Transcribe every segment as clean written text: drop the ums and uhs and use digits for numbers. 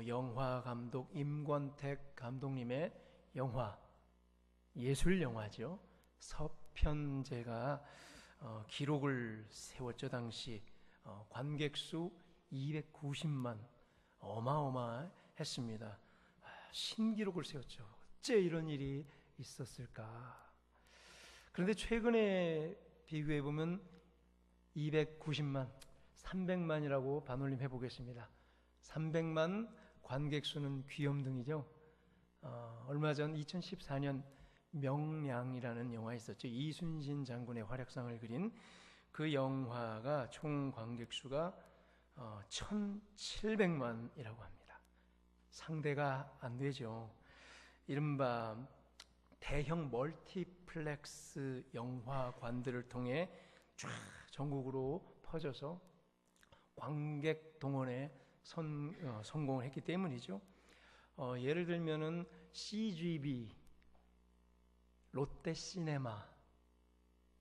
영화 감독 임권택 감독님의 영화, 예술 영화죠. 서편제가 기록을 세웠죠. 당시 관객 수 290만, 어마어마했습니다. 신기록을 세웠죠. 어째 이런 일이 있었을까? 그런데 최근에 비교해 보면 290만, 300만이라고 반올림 해보겠습니다. 300만 관객 수는 귀염둥이죠. 얼마 전 2014년 명량이라는 영화 있었죠. 이순신 장군의 활약상을 그린 그 영화가 총 관객 수가 1700만이라고 합니다. 상대가 안 되죠. 이른바 대형 멀티플렉스 영화관들을 통해 쫙 전국으로 퍼져서 관객 동원에 성공을 했기 때문이죠. 예를 들면은 CGV, 롯데시네마,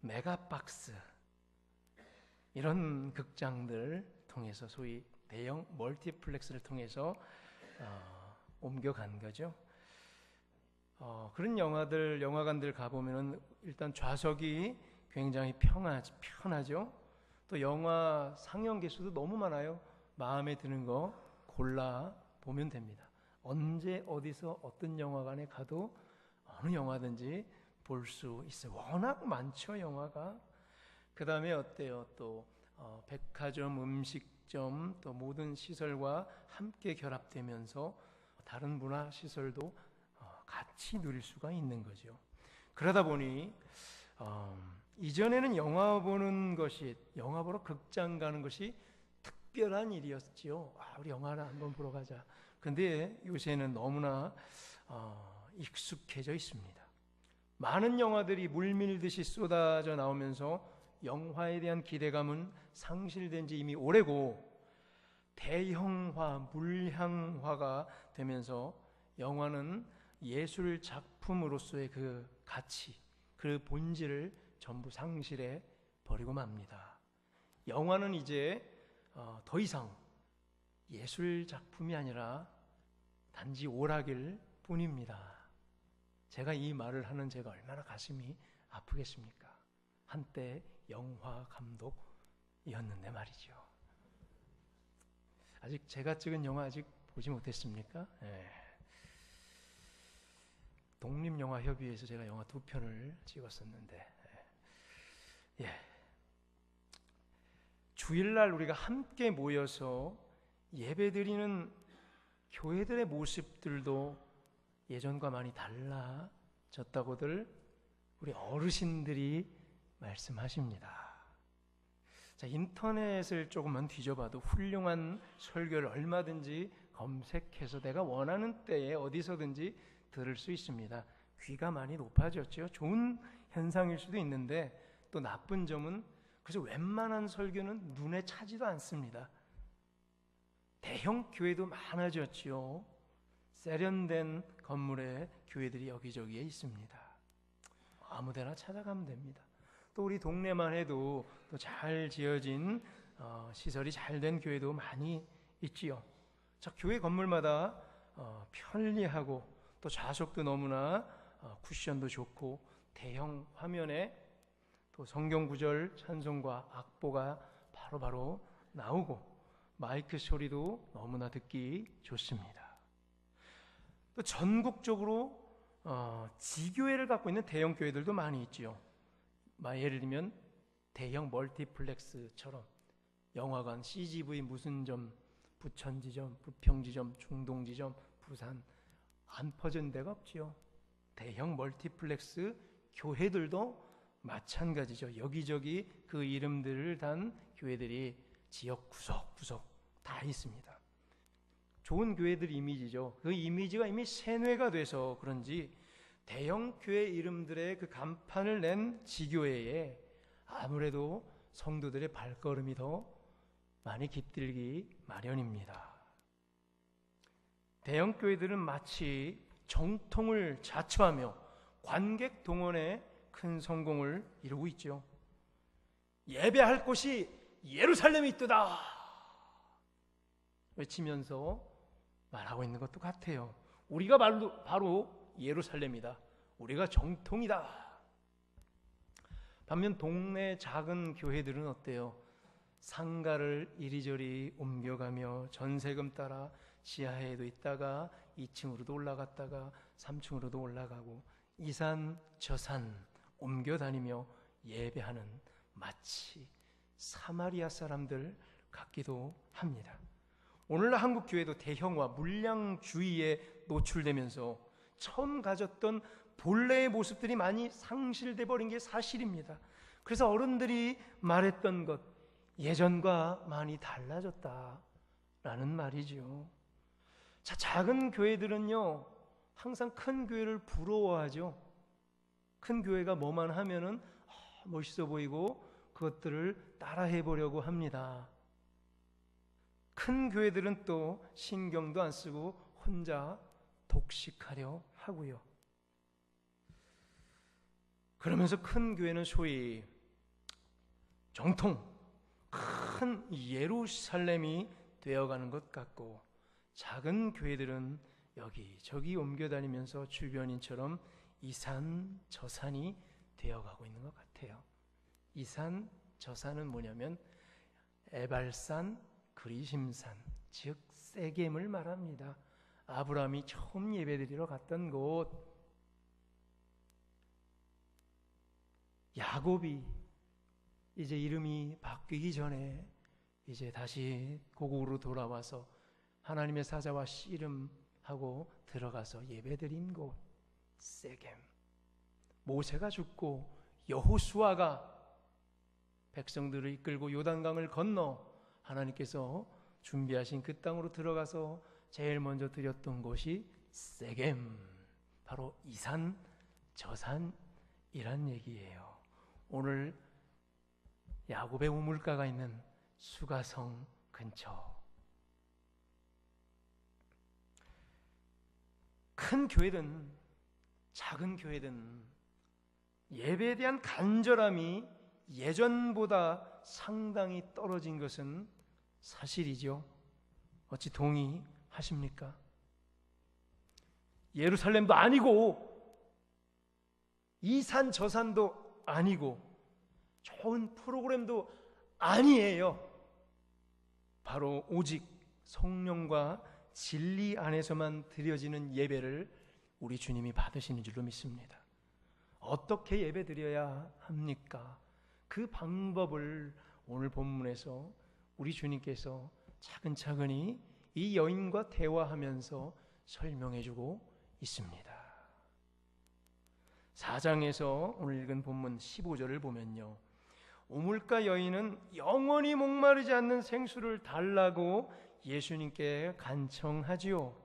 메가박스 이런 극장들 통해서 소위 대형 멀티플렉스를 통해서 옮겨간 거죠. 그런 영화관들 가보면은 일단 좌석이 굉장히 편하죠. 또 영화 상영 개수도 너무 많아요. 마음에 드는 거 골라 보면 됩니다. 언제 어디서 어떤 영화관에 가도 어느 영화든지 볼 수 있어요. 워낙 많죠, 영화가. 그 다음에 어때요? 또 백화점, 음식점, 또 모든 시설과 함께 결합되면서 다른 문화 시설도 같이 누릴 수가 있는 거죠. 그러다 보니 이전에는 영화 보러 극장 가는 것이 특별한 일이었지요. 우리 영화를 한번 보러 가자. 근데 요새는 너무나 익숙해져 있습니다. 많은 영화들이 물밀듯이 쏟아져 나오면서 영화에 대한 기대감은 상실된 지 이미 오래고, 대형화, 물향화가 되면서 영화는 예술 작품으로서의 그 가치, 그 본질을 전부 상실해 버리고 맙니다. 영화는 이제 더 이상 예술 작품이 아니라 단지 오락일 뿐입니다. 제가 이 말을 하는 제가 얼마나 가슴이 아프겠습니까? 한때 영화 감독이었는데 말이죠. 아직 제가 찍은 영화 아직 보지 못했습니까? 네. 독립영화협의회에서 제가 영화 2편을 찍었었는데, 예. 주일날 우리가 함께 모여서 예배드리는 교회들의 모습들도 예전과 많이 달라졌다고들 우리 어르신들이 말씀하십니다. 자, 인터넷을 조금만 뒤져봐도 훌륭한 설교를 얼마든지 검색해서 내가 원하는 때에 어디서든지 들을 수 있습니다. 귀가 많이 높아졌죠. 좋은 현상일 수도 있는데 또 나쁜 점은 그래서 웬만한 설교는 눈에 차지도 않습니다. 대형 교회도 많아졌죠. 세련된 건물의 교회들이 여기저기에 있습니다. 아무데나 찾아가면 됩니다. 또 우리 동네만 해도 또 잘 지어진 시설이 잘 된 교회도 많이 있지요. 자, 교회 건물마다 편리하고 또 좌석도 너무나 쿠션도 좋고 대형 화면에 또 성경 구절, 찬송과 악보가 바로바로 나오고 마이크 소리도 너무나 듣기 좋습니다. 또 전국적으로 지교회를 갖고 있는 대형 교회들도 많이 있지요. 예를 들면 대형 멀티플렉스처럼 영화관, CGV 무슨 점, 부천지점, 부평지점, 중동지점, 부산 안 퍼진 데가 없지요. 대형 멀티플렉스 교회들도 마찬가지죠. 여기저기 그 이름들을 단 교회들이 지역 구석구석 다 있습니다. 좋은 교회들 이미지죠. 그 이미지가 이미 세뇌가 돼서 그런지 대형 교회 이름들의 그 간판을 낸 지교회에 아무래도 성도들의 발걸음이 더 많이 깃들기 마련입니다. 대형 교회들은 마치 정통을 자처하며 관객 동원에 큰 성공을 이루고 있죠. 예배할 곳이 예루살렘이 있도다 외치면서 말하고 있는 것도 같아요. 우리가 바로 예루살렘이다. 우리가 정통이다. 반면 동네 작은 교회들은 어때요? 상가를 이리저리 옮겨가며 전세금 따라 지하에도 있다가 2층으로도 올라갔다가 3층으로도 올라가고 이산 저산 옮겨다니며 예배하는 마치 사마리아 사람들 같기도 합니다. 오늘날 한국 교회도 대형화, 물량주의에 노출되면서 처음 가졌던 본래의 모습들이 많이 상실돼 버린 게 사실입니다. 그래서 어른들이 말했던 것, 예전과 많이 달라졌다라는 말이죠. 자, 작은 교회들은요, 항상 큰 교회를 부러워하죠. 큰 교회가 뭐만 하면은 멋있어 보이고 그것들을 따라해 보려고 합니다. 큰 교회들은 또 신경도 안 쓰고 혼자 독식하려 하고요. 그러면서 큰 교회는 소위 정통, 큰 예루살렘이 되어가는 것 같고 작은 교회들은 여기저기 옮겨다니면서 주변인처럼 이산 저산이 되어가고 있는 것 같아요. 이산 저산은 뭐냐면 에발산, 그리심산, 즉 세겜을 말합니다. 아브라함이 처음 예배드리러 갔던 곳, 야곱이 이제 이름이 바뀌기 전에 이제 다시 고국으로 돌아와서 하나님의 사자와 씨름하고 들어가서 예배드린 곳 세겜. 모세가 죽고 여호수아가 백성들을 이끌고 요단강을 건너 하나님께서 준비하신 그 땅으로 들어가서 제일 먼저 드렸던 곳이 세겜, 바로 이산 저산이란 얘기예요. 오늘 야곱의 우물가가 있는 수가성 근처. 큰 교회든 작은 교회든 예배에 대한 간절함이 예전보다 상당히 떨어진 것은 사실이죠. 어찌 동의하십니까? 예루살렘도 아니고 이산 저산도 아니고 좋은 프로그램도 아니에요. 바로 오직 성령과 진리 안에서만 드려지는 예배를 우리 주님이 받으시는 줄로 믿습니다. 어떻게 예배 드려야 합니까? 그 방법을 오늘 본문에서 우리 주님께서 차근차근히 이 여인과 대화하면서 설명해주고 있습니다. 4장에서 오늘 읽은 본문 15절을 보면요, 우물가 여인은 영원히 목마르지 않는 생수를 달라고 예수님께 간청하지요.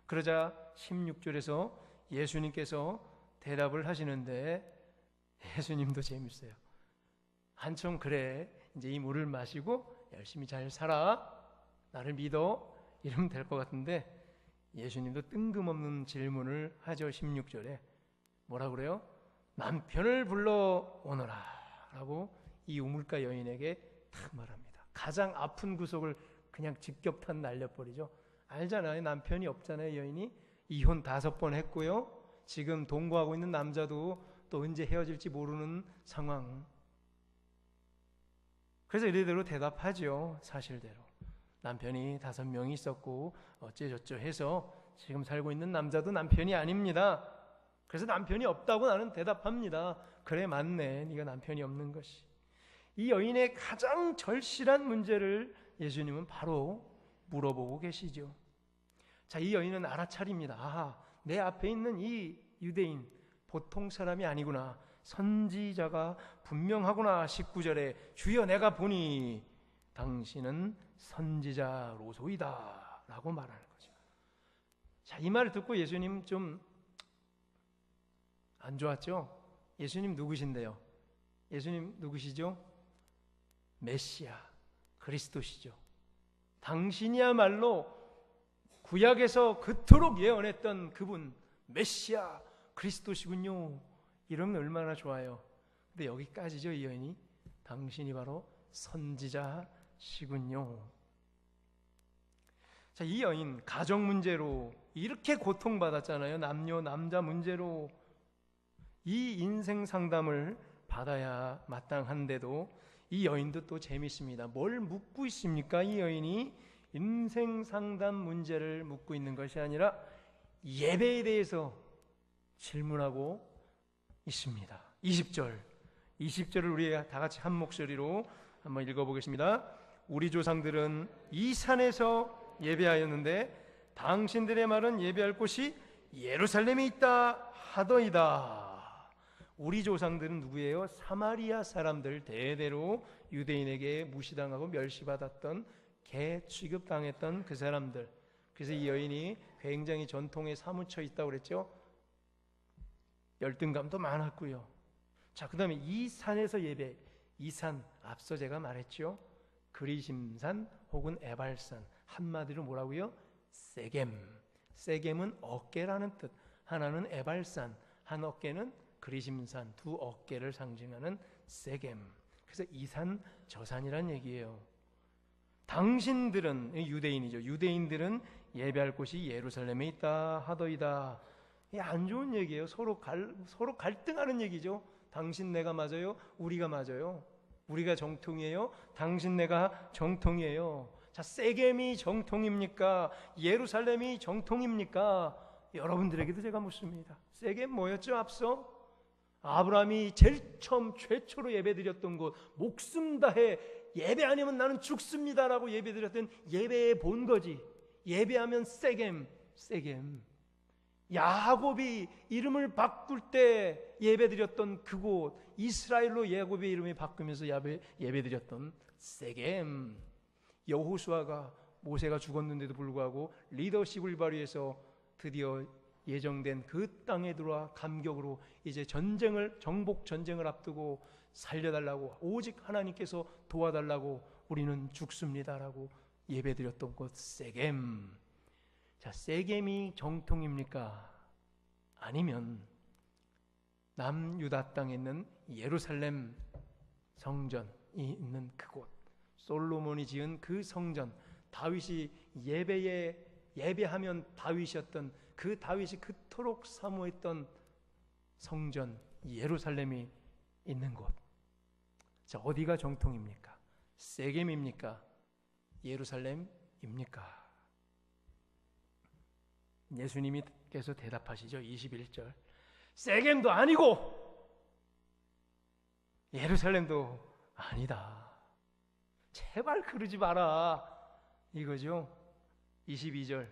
그러자 16절에서 예수님께서 대답을 하시는데 예수님도 재밌어요. 한청 그래, 이제 이 물을 마시고 열심히 잘 살아, 나를 믿어, 이러면 될 것 같은데 예수님도 뜬금없는 질문을 하죠. 16절에 뭐라 그래요? 남편을 불러오너라 라고 이 우물가 여인에게 딱 말합니다. 가장 아픈 구석을 그냥 직격탄 날려버리죠. 알잖아요. 남편이 없잖아요. 여인이 이혼 5번 했고요. 지금 동거하고 있는 남자도 또 언제 헤어질지 모르는 상황. 그래서 이래대로 대답하죠. 사실대로. 남편이 5명이 있었고 어째저째 해서 지금 살고 있는 남자도 남편이 아닙니다. 그래서 남편이 없다고 나는 대답합니다. 그래, 맞네. 네가 남편이 없는 것이. 이 여인의 가장 절실한 문제를 예수님은 바로 물어보고 계시죠. 자, 이 여인은 알아차립니다. 아하, 내 앞에 있는 이 유대인 보통 사람이 아니구나. 선지자가 분명하구나. 19절에 주여 내가 보니 당신은 선지자로소이다 라고 말하는 거죠. 자, 이 말을 듣고 예수님 좀 안 좋았죠? 예수님 누구신데요? 예수님 누구시죠? 메시아, 그리스도시죠. 당신이야말로 구약에서 그토록 예언했던 그분 메시아 그리스도시군요. 이러면 얼마나 좋아요. 근데 여기까지죠. 이 여인이 당신이 바로 선지자시군요. 자, 이 여인 가정 문제로 이렇게 고통받았잖아요. 남녀 남자 문제로 이 인생 상담을 받아야 마땅한데도 이 여인도 또 재밌습니다. 뭘 묻고 있습니까? 이 여인이 인생 상담 문제를 묻고 있는 것이 아니라 예배에 대해서 질문하고 있습니다. 20절을 우리 다 같이 한 목소리로 한번 읽어보겠습니다. 우리 조상들은 이 산에서 예배하였는데 당신들의 말은 예배할 곳이 예루살렘에 있다 하더이다. 우리 조상들은 누구예요? 사마리아 사람들, 대대로 유대인에게 무시당하고 멸시받았던 개 취급당했던 그 사람들. 그래서 이 여인이 굉장히 전통에 사무쳐 있다고 그랬죠. 열등감도 많았고요. 자, 그 다음에 이 산에서 예배, 이 산 앞서 제가 말했죠. 그리심산 혹은 에발산, 한마디로 뭐라고요? 세겜. 세겜은 어깨라는 뜻. 하나는 에발산, 한 어깨는 그리심산, 두 어깨를 상징하는 세겜. 그래서 이 산 저 산이란 얘기예요. 당신들은, 유대인이죠. 유대인들은 예배할 곳이 예루살렘에 있다 하더이다. 이게 안 좋은 얘기예요. 서로 갈등하는 얘기죠. 당신 내가 맞아요? 우리가 맞아요? 우리가 정통이에요? 당신 내가 정통이에요? 자, 세겜이 정통입니까? 예루살렘이 정통입니까? 여러분들에게도 제가 묻습니다. 세겜 뭐였죠? 앞서 아브라함이 제일 처음 최초로 예배드렸던 곳, 목숨 다해 예배 아니면 나는 죽습니다라고 예배드렸던 예배의 본거지. 예배하면 세겜. 야곱이 이름을 바꿀 때 예배드렸던 그곳, 이스라엘로 야곱의 이름을 바꾸면서 예배드렸던 세겜. 여호수아가 모세가 죽었는데도 불구하고 리더십을 발휘해서 드디어 예정된 그 땅에 들어와 감격으로 이제 정복 전쟁을 앞두고 살려달라고, 오직 하나님께서 도와달라고 우리는 죽습니다라고 예배드렸던 곳 세겜. 자, 세겜이 정통입니까? 아니면 남유다 땅에 있는 예루살렘 성전이 있는 그곳, 솔로몬이 지은 그 성전, 다윗이 예배하면 다윗이었던 그 다윗이 그토록 사모했던 성전 예루살렘이 있는 곳. 자, 어디가 정통입니까? 세겜입니까? 예루살렘입니까? 예수님께서 대답하시죠. 21절. 세겜도 아니고 예루살렘도 아니다. 제발 그러지 마라. 이거죠. 22절.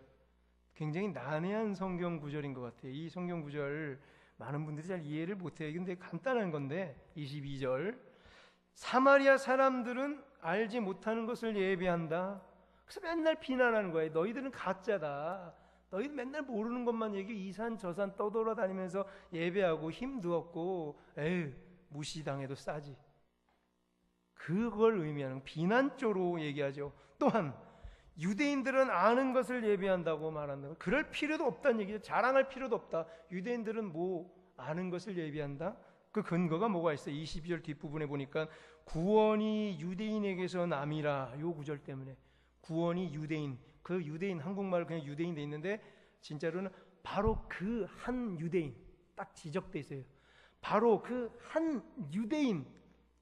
굉장히 난해한 성경 구절인 것 같아요. 이 성경 구절 많은 분들이 잘 이해를 못해요. 근데 간단한 건데 22절. 사마리아 사람들은 알지 못하는 것을 예배한다. 그래서 맨날 비난하는 거예요. 너희들은 가짜다. 너희들 맨날 모르는 것만 얘기해. 이 산 저 산 떠돌아다니면서 예배하고 힘도 없고 에휴 무시당해도 싸지. 그걸 의미하는 비난조로 얘기하죠. 또한 유대인들은 아는 것을 예배한다고 말한다. 그럴 필요도 없다는 얘기죠. 자랑할 필요도 없다. 유대인들은 뭐 아는 것을 예배한다? 그 근거가 뭐가 있어요? 22절 뒷부분에 보니까 구원이 유대인에게서 남이라. 요 구절 때문에 구원이 유대인, 그 유대인, 한국말로 그냥 유대인 돼 있는데 진짜로는 바로 그 한 유대인 딱 지적돼 있어요. 바로 그 한 유대인,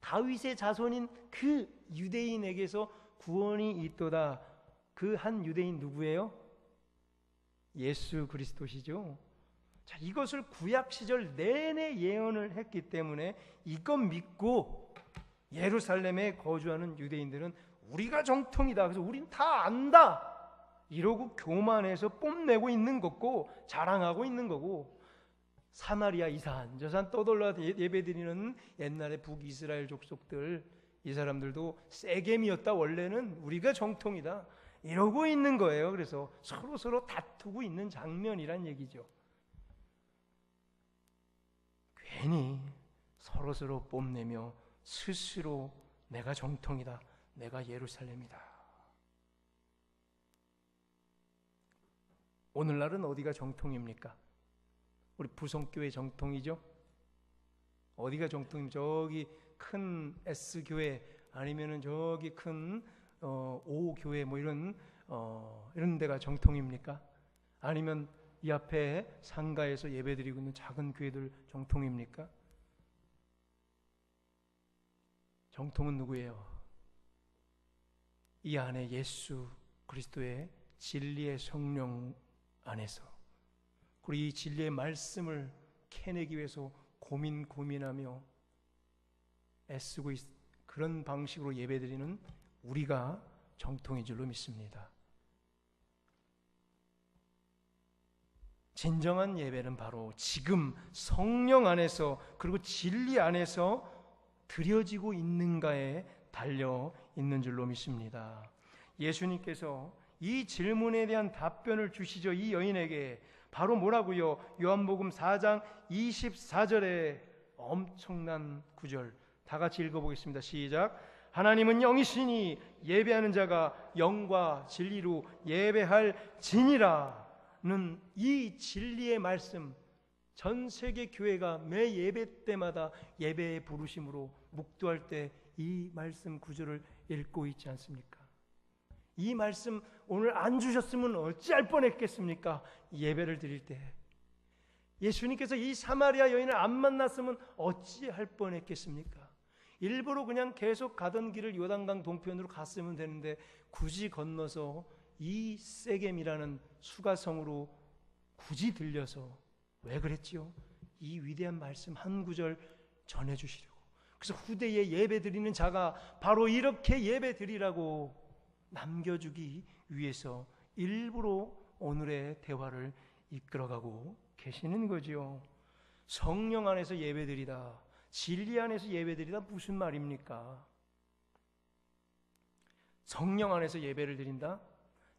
다윗의 자손인 그 유대인에게서 구원이 있도다. 그 한 유대인 누구예요? 예수 그리스도시죠. 자, 이것을 구약 시절 내내 예언을 했기 때문에 이것 믿고 예루살렘에 거주하는 유대인들은 우리가 정통이다. 그래서 우린 다 안다. 이러고 교만해서 뽐내고 있는 거고 자랑하고 있는 거고, 사마리아 이산 저산 떠돌라 예배드리는 옛날의 북이스라엘 족속들, 이 사람들도 세겜이었다. 원래는 우리가 정통이다. 이러고 있는 거예요. 그래서 서로 다투고 있는 장면이란 얘기죠. 괜히 서로 뽐내며 스스로 내가 정통이다. 내가 예루살렘이다. 오늘날은 어디가 정통입니까? 우리 부성교회 정통이죠? 어디가 정통입니까? 저기 큰 S교회 아니면은 저기 큰 O 교회 뭐 이런 이런 데가 정통입니까? 아니면 이 앞에 상가에서 예배드리고 있는 작은 교회들 정통입니까? 정통은 누구예요? 이 안에 예수 그리스도의 진리의 성령 안에서, 그리고 이 진리의 말씀을 캐내기 위해서 고민하며 애쓰고 그런 방식으로 예배드리는 우리가 정통인 줄로 믿습니다. 진정한 예배는 바로 지금 성령 안에서 그리고 진리 안에서 드려지고 있는가에 달려 있는 줄로 믿습니다. 예수님께서 이 질문에 대한 답변을 주시죠. 이 여인에게 바로 뭐라고요? 요한복음 4장 24절에 엄청난 구절 다 같이 읽어보겠습니다. 시작. 하나님은 영이시니 예배하는 자가 영과 진리로 예배할지니라는 이 진리의 말씀, 전 세계 교회가 매 예배 때마다 예배의 부르심으로 묵도할 때 이 말씀 구절을 읽고 있지 않습니까? 이 말씀 오늘 안 주셨으면 어찌할 뻔했겠습니까? 예배를 드릴 때 예수님께서 이 사마리아 여인을 안 만났으면 어찌할 뻔했겠습니까? 일부러 그냥 계속 가던 길을 요단강 동편으로 갔으면 되는데 굳이 건너서 이 세겜이라는 수가성으로 굳이 들려서 왜 그랬지요? 이 위대한 말씀 한 구절 전해주시려고. 그래서 후대에 예배드리는 자가 바로 이렇게 예배드리라고 남겨주기 위해서 일부러 오늘의 대화를 이끌어가고 계시는 거죠. 성령 안에서 예배드리다, 진리 안에서 예배드리다 무슨 말입니까? 성령 안에서 예배를 드린다?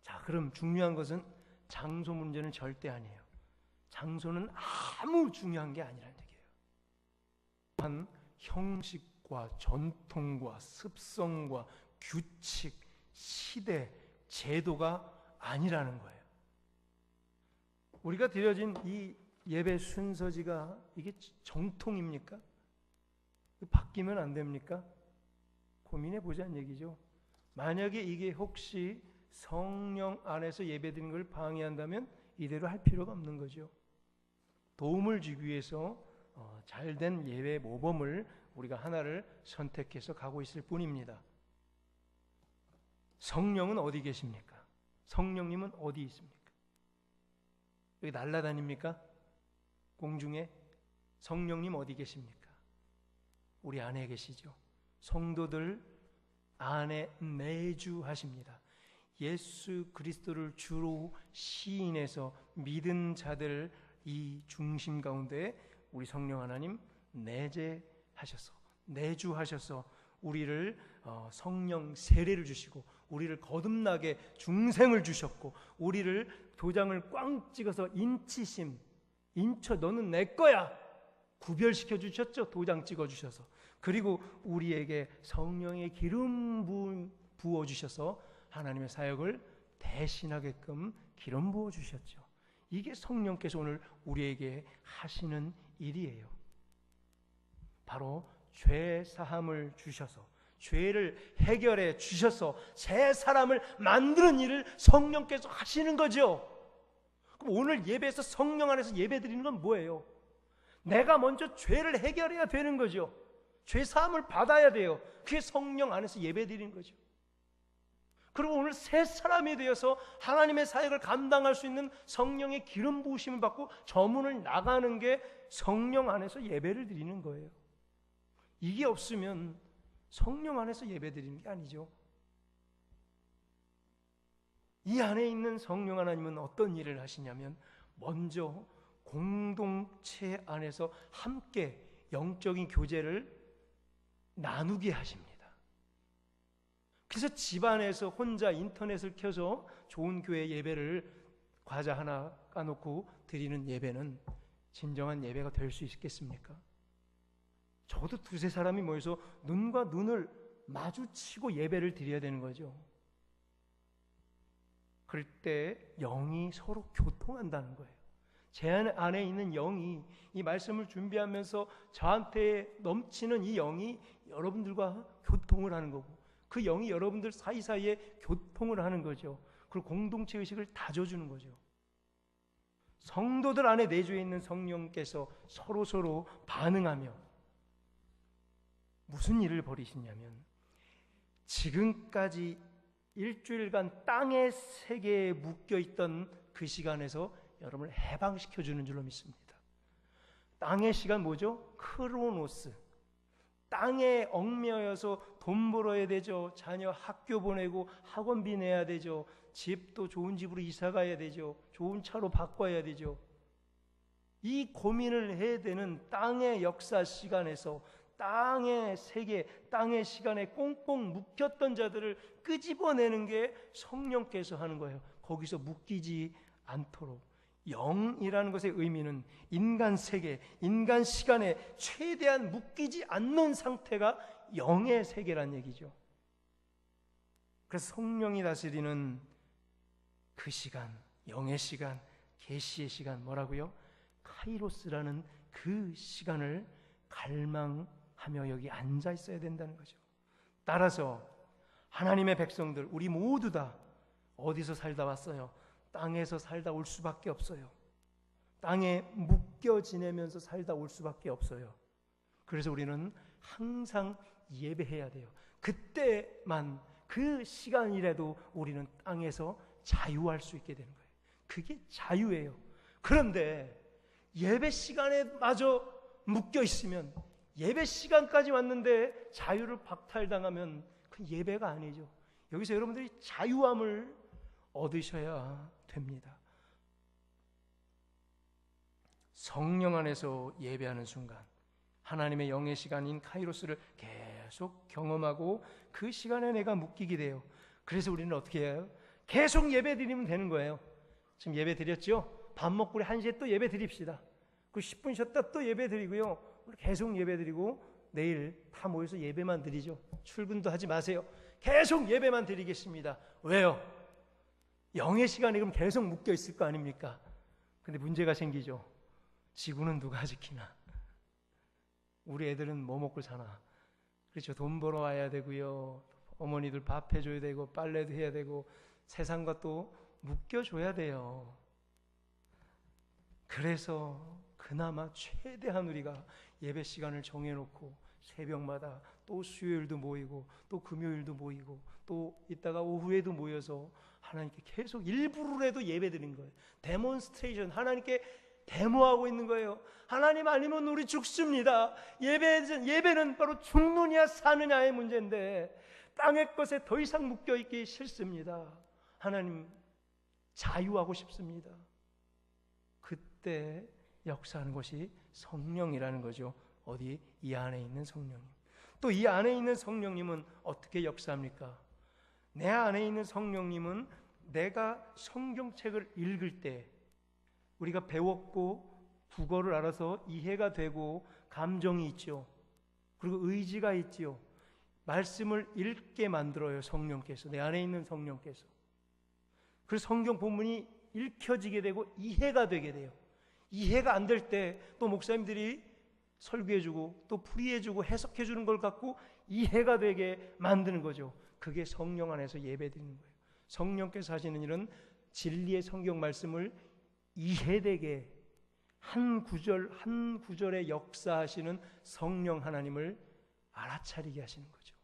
자, 그럼 중요한 것은 장소 문제는 절대 아니에요. 장소는 아무 중요한 게 아니라는 얘기예요. 한 형식과 전통과 습성과 규칙, 시대, 제도가 아니라는 거예요. 우리가 드려진 이 예배 순서지가 이게 정통입니까? 바뀌면 안 됩니까? 고민해 보자는 얘기죠. 만약에 이게 혹시 성령 안에서 예배드리는 걸 방해한다면 이대로 할 필요가 없는 거죠. 도움을 주기 위해서 잘된 예배 모범을 우리가 하나를 선택해서 가고 있을 뿐입니다. 성령은 어디 계십니까? 성령님은 어디 있습니까? 여기 날아다닙니까? 공중에? 성령님 어디 계십니까? 우리 안에 계시죠. 성도들 안에 내주하십니다. 예수 그리스도를 주로 시인해서 믿은 자들 이 중심 가운데 우리 성령 하나님 내주하셔서 우리를 성령 세례를 주시고 우리를 거듭나게 중생을 주셨고 우리를 도장을 꽝 찍어서 인치심, 너는 내 거야 구별시켜 주셨죠. 도장 찍어 주셔서. 그리고 우리에게 성령의 기름 부어 주셔서 하나님의 사역을 대신하게끔 기름 부어 주셨죠. 이게 성령께서 오늘 우리에게 하시는 일이에요. 바로 죄 사함을 주셔서 죄를 해결해 주셔서 새 사람을 만드는 일을 성령께서 하시는 거죠. 그럼 오늘 예배에서 성령 안에서 예배드리는 건 뭐예요? 내가 먼저 죄를 해결해야 되는 거죠. 죄 사함을 받아야 돼요. 그게 성령 안에서 예배드리는 거죠. 그리고 오늘 새 사람이 되어서 하나님의 사역을 감당할 수 있는 성령의 기름 부으심을 받고 저문을 나가는 게 성령 안에서 예배를 드리는 거예요. 이게 없으면 성령 안에서 예배드리는 게 아니죠. 이 안에 있는 성령 하나님은 어떤 일을 하시냐면 먼저 공동체 안에서 함께 영적인 교제를 나누게 하십니다. 그래서 집안에서 혼자 인터넷을 켜서 좋은 교회 예배를 과자 하나 까놓고 드리는 예배는 진정한 예배가 될 수 있겠습니까? 적어도 두세 사람이 모여서 눈과 눈을 마주치고 예배를 드려야 되는 거죠. 그럴 때 영이 서로 교통한다는 거예요. 제 안에 있는 영이 이 말씀을 준비하면서 저한테 넘치는 이 영이 여러분들과 교통을 하는 거고 그 영이 여러분들 사이사이에 교통을 하는 거죠. 그리고 공동체 의식을 다져주는 거죠. 성도들 안에 내주해 있는 성령께서 서로 반응하며 무슨 일을 벌이시냐면, 지금까지 일주일간 땅의 세계에 묶여있던 그 시간에서 여러분을 해방시켜주는 줄로 믿습니다. 땅의 시간 뭐죠? 크로노스. 땅에 얽매여서 돈 벌어야 되죠. 자녀 학교 보내고 학원비 내야 되죠. 집도 좋은 집으로 이사 가야 되죠. 좋은 차로 바꿔야 되죠. 이 고민을 해야 되는 땅의 역사 시간에서 땅의 세계, 땅의 시간에 꽁꽁 묶였던 자들을 끄집어내는 게 성령께서 하는 거예요. 거기서 묶이지 않도록. 영이라는 것의 의미는 인간 세계, 인간 시간에 최대한 묶이지 않는 상태가 영의 세계란 얘기죠. 그래서 성령이 다스리는 그 시간, 영의 시간, 계시의 시간, 뭐라고요? 카이로스라는 그 시간을 갈망하며 여기 앉아 있어야 된다는 거죠. 따라서 하나님의 백성들, 우리 모두 다 어디서 살다 왔어요? 땅에서 살다 올 수밖에 없어요. 땅에 묶여 지내면서 살다 올 수밖에 없어요. 그래서 우리는 항상 예배해야 돼요. 그때만, 그 시간이라도 우리는 땅에서 자유할 수 있게 되는 거예요. 그게 자유예요. 그런데 예배 시간에 마저 묶여 있으면, 예배 시간까지 왔는데 자유를 박탈당하면 그 예배가 아니죠. 여기서 여러분들이 자유함을 얻으셔야 됩니다. 성령 안에서 예배하는 순간 하나님의 영의 시간인 카이로스를 계속 경험하고 그 시간에 내가 묶이게 돼요. 그래서 우리는 어떻게 해요? 계속 예배 드리면 되는 거예요. 지금 예배 드렸죠? 밥 먹고 우리 1시에 또 예배 드립시다. 그 10분 쉬었다 또 예배 드리고요. 우리 계속 예배 드리고 내일 다 모여서 예배만 드리죠. 출근도 하지 마세요. 계속 예배만 드리겠습니다. 왜요? 영의 시간이 그럼 계속 묶여 있을 거 아닙니까? 근데 문제가 생기죠. 지구는 누가 지키나? 우리 애들은 뭐 먹고 사나? 그렇죠. 돈 벌어 와야 되고요. 어머니들 밥 해줘야 되고 빨래도 해야 되고 세상과 또 묶여줘야 돼요. 그래서 그나마 최대한 우리가 예배 시간을 정해놓고 새벽마다 또 수요일도 모이고 또 금요일도 모이고 또 이따가 오후에도 모여서 하나님께 계속 일부러라도 예배드린 거예요. 데몬스트레이션, 하나님께 데모하고 있는 거예요. 하나님 아니면 우리 죽습니다. 예배는 바로 죽느냐 사느냐의 문제인데 땅의 것에 더 이상 묶여있기 싫습니다. 하나님 자유하고 싶습니다. 그때 역사하는 것이 성령이라는 거죠. 어디? 이 안에 있는 성령님. 또 이 안에 있는 성령님은 어떻게 역사합니까? 내 안에 있는 성령님은 내가 성경책을 읽을 때 우리가 배웠고 국어를 알아서 이해가 되고 감정이 있죠. 그리고 의지가 있죠. 말씀을 읽게 만들어요. 성령께서, 내 안에 있는 성령께서. 그래서 성경 본문이 읽혀지게 되고 이해가 되게 돼요. 이해가 안 될 때 또 목사님들이 설교해주고 또 풀이해주고 해석해주는 걸 갖고 이해가 되게 만드는 거죠. 그게 성령 안에서 예배드리는 거예요. 성령께서 하시는 일은 진리의 성경 말씀을 이해되게 한 구절 한 구절에 역사하시는 성령 하나님을 알아차리게 하시는 거죠.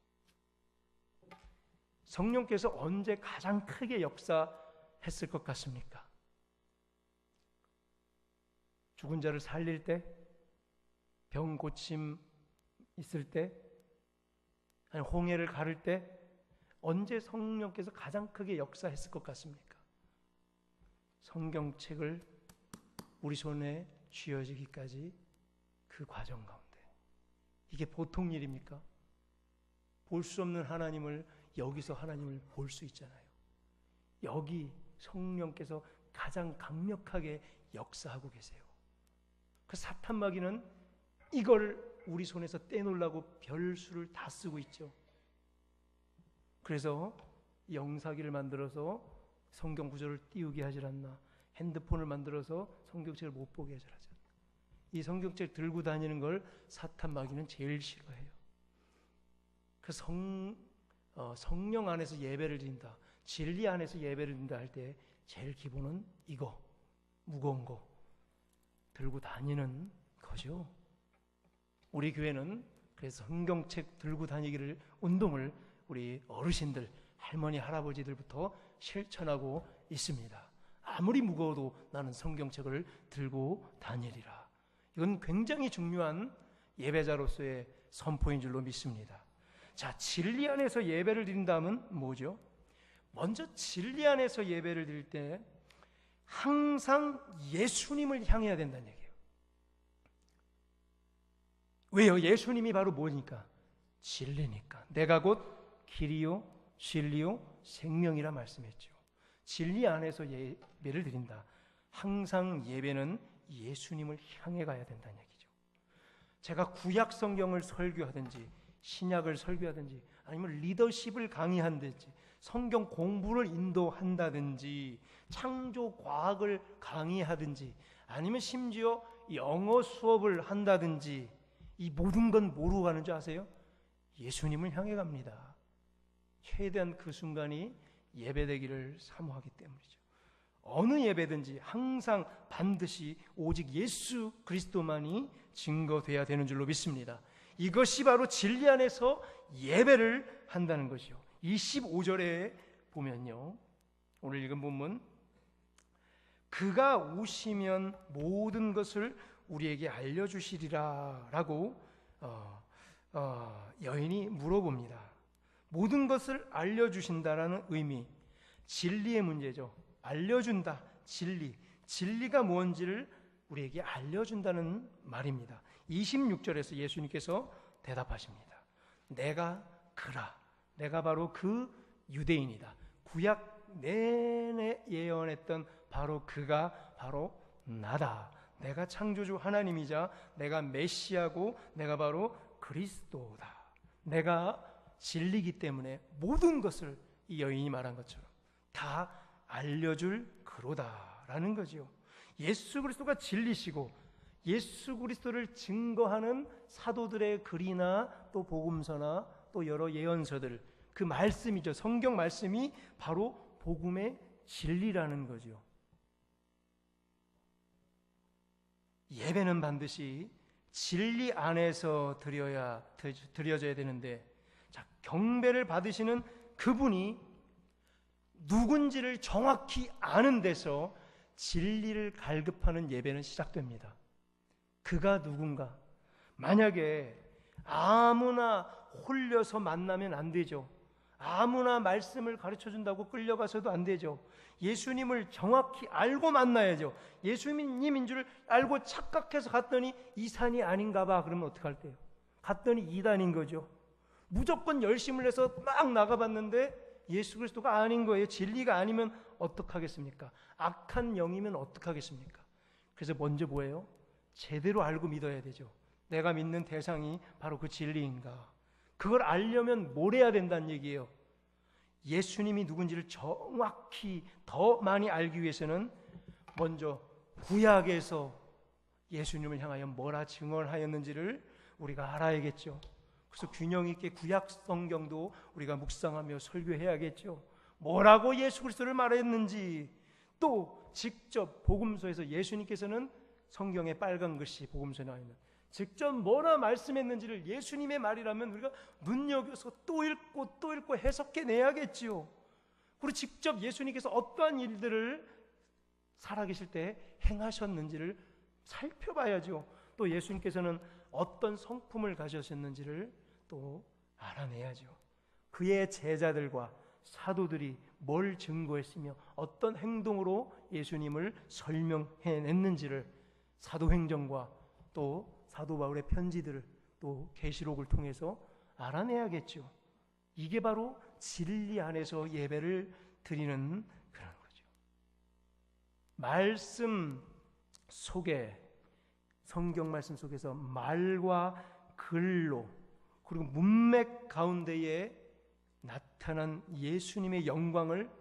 성령께서 언제 가장 크게 역사했을 것 같습니까? 죽은 자를 살릴 때? 병 고침 있을 때? 아니 홍해를 가를 때? 언제 성령께서 가장 크게 역사했을 것 같습니까? 성경책을 우리 손에 쥐어지기까지 그 과정 가운데. 이게 보통 일입니까? 볼 수 없는 하나님을 여기서 하나님을 볼 수 있잖아요. 여기 성령께서 가장 강력하게 역사하고 계세요. 그 사탄 마귀는 이걸 우리 손에서 떼놓으려고 별수를 다 쓰고 있죠. 그래서 영사기를 만들어서 성경 구절을 띄우게 하질 않나, 핸드폰을 만들어서 성경책을 못 보게 하질 않나. 이 성경책 들고 다니는 걸 사탄 마귀는 제일 싫어해요. 그 성령 안에서 예배를 드린다. 진리 안에서 예배를 드린다 할 때 제일 기본은 이거, 무거운 거 들고 다니는 거죠. 우리 교회는 그래서 성경책 들고 다니기를 운동을 우리 어르신들, 할머니, 할아버지들부터 실천하고 있습니다. 아무리 무거워도 나는 성경책을 들고 다니리라. 이건 굉장히 중요한 예배자로서의 선포인 줄로 믿습니다. 자, 진리 안에서 예배를 드린다면 뭐죠? 먼저 진리 안에서 예배를 드릴 때 항상 예수님을 향해야 된다는 얘기예요. 왜요? 예수님이 바로 뭐니까? 진리니까. 내가 곧 길이요 진리요 생명이라 말씀했죠. 진리 안에서 예배를 드린다. 항상 예배는 예수님을 향해 가야 된다는 얘기죠. 제가 구약 성경을 설교하든지 신약을 설교하든지 아니면 리더십을 강의한다든지 성경 공부를 인도한다든지 창조 과학을 강의하든지 아니면 심지어 영어 수업을 한다든지 이 모든 건 뭐로 가는 줄 아세요? 예수님을 향해 갑니다. 최대한 그 순간이 예배되기를 사모하기 때문이죠. 어느 예배든지 항상 반드시 오직 예수 그리스도만이 증거돼야 되는 줄로 믿습니다. 이것이 바로 진리 안에서 예배를 한다는 것이요. 25절에 보면요, 오늘 읽은 본문, 그가 오시면 모든 것을 우리에게 알려주시리라 라고 여인이 물어봅니다. 모든 것을 알려주신다라는 의미, 진리의 문제죠. 알려준다, 진리가 뭔지를 우리에게 알려준다는 말입니다. 26절에서 예수님께서 대답하십니다. 내가 그라, 내가 바로 그 유대인이다. 구약 내내 예언했던 바로 그가 바로 나다. 내가 창조주 하나님이자 내가 메시아고 내가 바로 그리스도다. 내가 진리이기 때문에 모든 것을 이 여인이 말한 것처럼 다 알려줄 그로다라는 거죠. 예수 그리스도가 진리시고 예수 그리스도를 증거하는 사도들의 글이나 또 복음서나 또 여러 예언서들, 그 말씀이죠. 성경 말씀이 바로 복음의 진리라는 거죠. 예배는 반드시 진리 안에서 드려져야 되는데, 자, 경배를 받으시는 그분이 누군지를 정확히 아는 데서 진리를 갈급하는 예배는 시작됩니다. 그가 누군가? 만약에 아무나 홀려서 만나면 안 되죠. 아무나 말씀을 가르쳐준다고 끌려가서도 안 되죠. 예수님을 정확히 알고 만나야죠. 예수님인 줄 알고 착각해서 갔더니 이 산이 아닌가 봐. 그러면 어떡할 때요? 갔더니 이단인 거죠. 무조건 열심을 해서 막 나가봤는데 예수 그리스도가 아닌 거예요. 진리가 아니면 어떡하겠습니까? 악한 영이면 어떡하겠습니까? 그래서 먼저 뭐예요? 제대로 알고 믿어야 되죠. 내가 믿는 대상이 바로 그 진리인가? 그걸 알려면 뭘 해야 된다는 얘기예요. 예수님이 누군지를 정확히 더 많이 알기 위해서는 먼저 구약에서 예수님을 향하여 뭐라 증언하였는지를 우리가 알아야겠죠. 그래서 균형 있게 구약 성경도 우리가 묵상하며 설교해야겠죠. 뭐라고 예수 그리스도를 말했는지, 또 직접 복음서에서 예수님께서는 성경에 빨간 글씨 복음서에 나와 있는 직접 뭐라 말씀했는지를 예수님의 말이라면 우리가 눈여겨서 또 읽고 해석해내야겠지요. 그리고 직접 예수님께서 어떠한 일들을 살아계실 때 행하셨는지를 살펴봐야죠. 또 예수님께서는 어떤 성품을 가지셨는지를 또 알아내야죠. 그의 제자들과 사도들이 뭘 증거했으며 어떤 행동으로 예수님을 설명해냈는지를 사도행전과 또 사도 바울의 편지들을 또 계시록을 통해서 알아내야겠죠. 이게 바로 진리 안에서 예배를 드리는 그런 거죠. 말씀 속에, 성경 말씀 속에서 말과 글로 그리고 문맥 가운데에 나타난 예수님의 영광을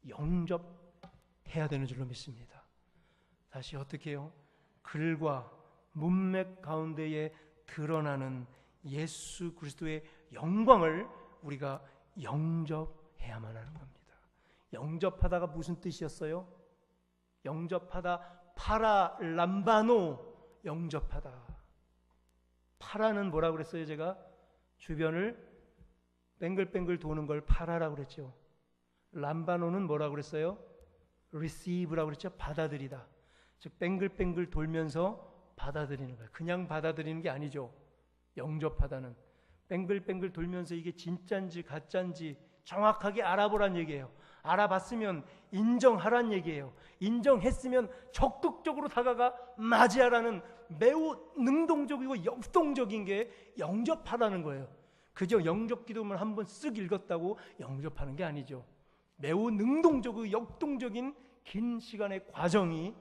영접해야 되는 줄로 믿습니다. 다시 어떻게 해요? 글과 문맥 가운데에 드러나는 예수 그리스도의 영광을 우리가 영접해야만 하는 겁니다. 영접하다가 무슨 뜻이었어요? 영접하다, 파라람바노, 영접하다. 파라는 뭐라고 그랬어요? 제가 주변을 뱅글뱅글 도는 걸 파라라고 그랬죠. 람바노는 뭐라고 그랬어요? receive라고 그랬죠. 받아들이다. 즉 뱅글뱅글 돌면서 받아들이는 거예요. 그냥 받아들이는 게 아니죠. 영접하다는 뱅글뱅글 돌면서 이게 진짜인지 가짜인지 정확하게 알아보란 얘기예요. 알아봤으면 인정하란 얘기예요. 인정했으면 적극적으로 다가가 맞이하라는 매우 능동적이고 역동적인 게 영접하라는 거예요. 그저 영접 기도만 한번 쓱 읽었다고 영접하는 게 아니죠. 매우 능동적이고 역동적인 긴 시간의 과정이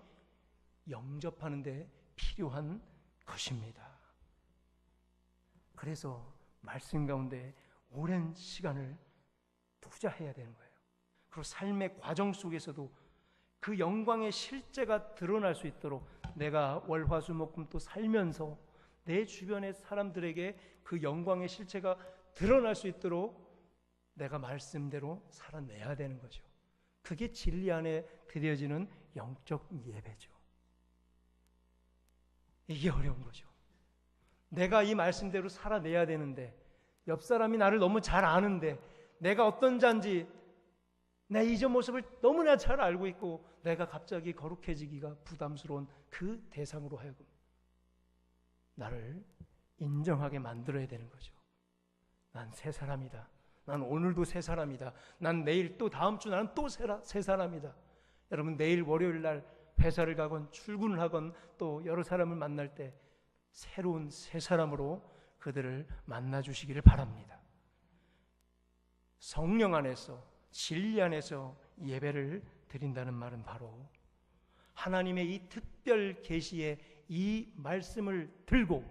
영접하는 데 필요한 것입니다. 그래서 말씀 가운데 오랜 시간을 투자해야 되는 거예요. 그리고 삶의 과정 속에서도 그 영광의 실제가 드러날 수 있도록 내가 월화수목금토 살면서 내 주변의 사람들에게 그 영광의 실체가 드러날 수 있도록 내가 말씀대로 살아내야 되는 거죠. 그게 진리 안에 드려지는 영적 예배죠. 이게 어려운 거죠. 내가 이 말씀대로 살아내야 되는데 옆 사람이 나를 너무 잘 아는데 내가 어떤 자인지 내 이전 모습을 너무나 잘 알고 있고 내가 갑자기 거룩해지기가 부담스러운 그 대상으로 하여금 나를 인정하게 만들어야 되는 거죠. 난 새 사람이다. 난 오늘도 새 사람이다. 난 내일 또 다음 주 나는 또 새 사람이다. 여러분 내일 월요일 날 회사를 가건 출근을 하건 또 여러 사람을 만날 때 새로운 새 사람으로 그들을 만나 주시기를 바랍니다. 성령 안에서 진리 안에서 예배를 드린다는 말은 바로 하나님의 이 특별 계시의 이 말씀을 들고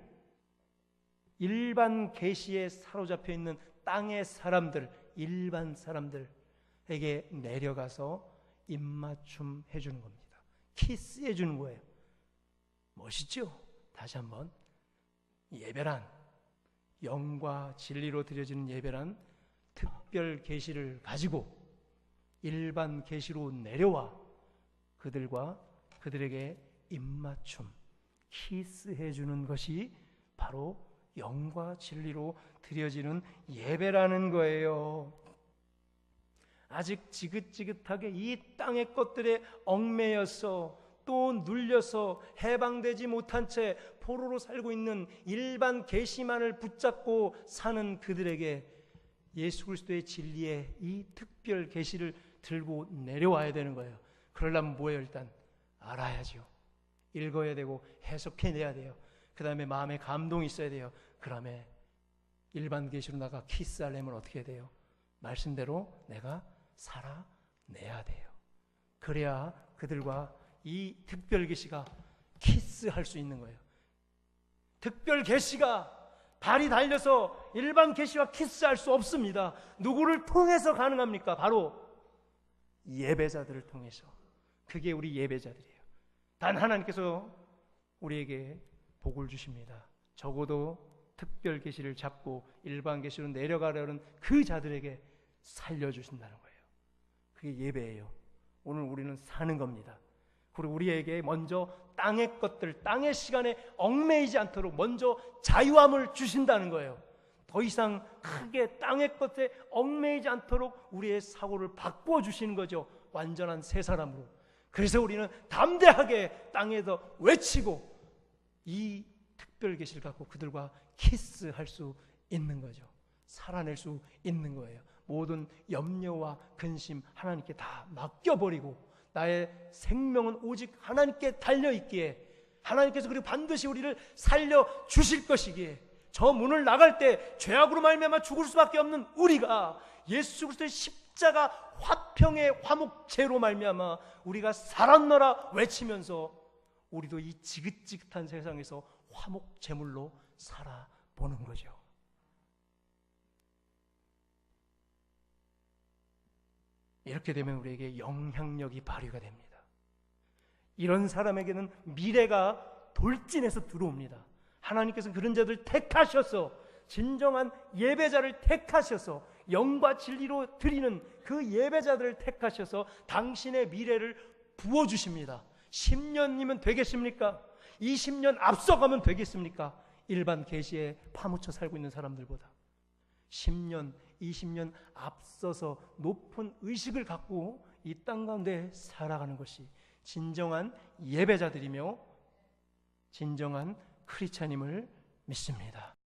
일반 계시에 사로잡혀 있는 땅의 사람들, 일반 사람들에게 내려가서 입맞춤 해주는 겁니다. 키스해 주는 거예요. 멋있죠? 다시 한번 예배란 영과 진리로 드려지는 예배란 특별 계시를 가지고 일반 계시로 내려와 그들에게 입맞춤, 키스해 주는 것이 바로 영과 진리로 드려지는 예배라는 거예요. 아직 지긋지긋하게 이 땅의 것들에 얽매여서 또 눌려서 해방되지 못한 채 포로로 살고 있는 일반 계시만을 붙잡고 사는 그들에게 예수 그리스도의 진리의 이 특별 계시를 들고 내려와야 되는 거예요. 그러려면 뭐예요? 일단 알아야죠. 읽어야 되고 해석해내야 돼요. 그 다음에 마음에 감동이 있어야 돼요. 그 다음에 일반 계시로 나가 키스하려면 어떻게 해야 돼요? 말씀대로 내가 살아내야 돼요. 그래야 그들과 이 특별 계시가 키스할 수 있는 거예요. 특별 계시가 발이 달려서 일반 계시와 키스할 수 없습니다. 누구를 통해서 가능합니까? 바로 예배자들을 통해서. 그게 우리 예배자들이에요. 단 하나님께서 우리에게 복을 주십니다. 적어도 특별 계시를 잡고 일반 계시로 내려가려는 그 자들에게 살려주신다는 거예요. 그게 예배예요. 오늘 우리는 사는 겁니다. 그리고 우리에게 먼저 땅의 것들, 땅의 시간에 얽매이지 않도록 먼저 자유함을 주신다는 거예요. 더 이상 크게 땅의 것에 얽매이지 않도록 우리의 사고를 바꾸어 주시는 거죠. 완전한 새 사람으로. 그래서 우리는 담대하게 땅에서 외치고 이 특별 계시를 갖고 그들과 키스할 수 있는 거죠. 살아낼 수 있는 거예요. 모든 염려와 근심 하나님께 다 맡겨버리고 나의 생명은 오직 하나님께 달려있기에 하나님께서 그리고 반드시 우리를 살려주실 것이기에 저 문을 나갈 때 죄악으로 말미암아 죽을 수밖에 없는 우리가 예수 그리스도의 십자가 화평의 화목제로 말미암아 우리가 살았노라 외치면서 우리도 이 지긋지긋한 세상에서 화목제물로 살아보는 거죠. 이렇게 되면 우리에게 영향력이 발휘가 됩니다. 이런 사람에게는 미래가 돌진해서 들어옵니다. 하나님께서 그런 자들 택하셔서 진정한 예배자를 택하셔서 영과 진리로 드리는 그 예배자들을 택하셔서 당신의 미래를 부어주십니다. 10년이면 되겠습니까? 20년 앞서가면 되겠습니까? 일반 계시에 파묻혀 살고 있는 사람들보다 10년, 20년 앞서서 높은 의식을 갖고 이 땅 가운데 살아가는 것이 진정한 예배자들이며 진정한 크리스찬임을 믿습니다.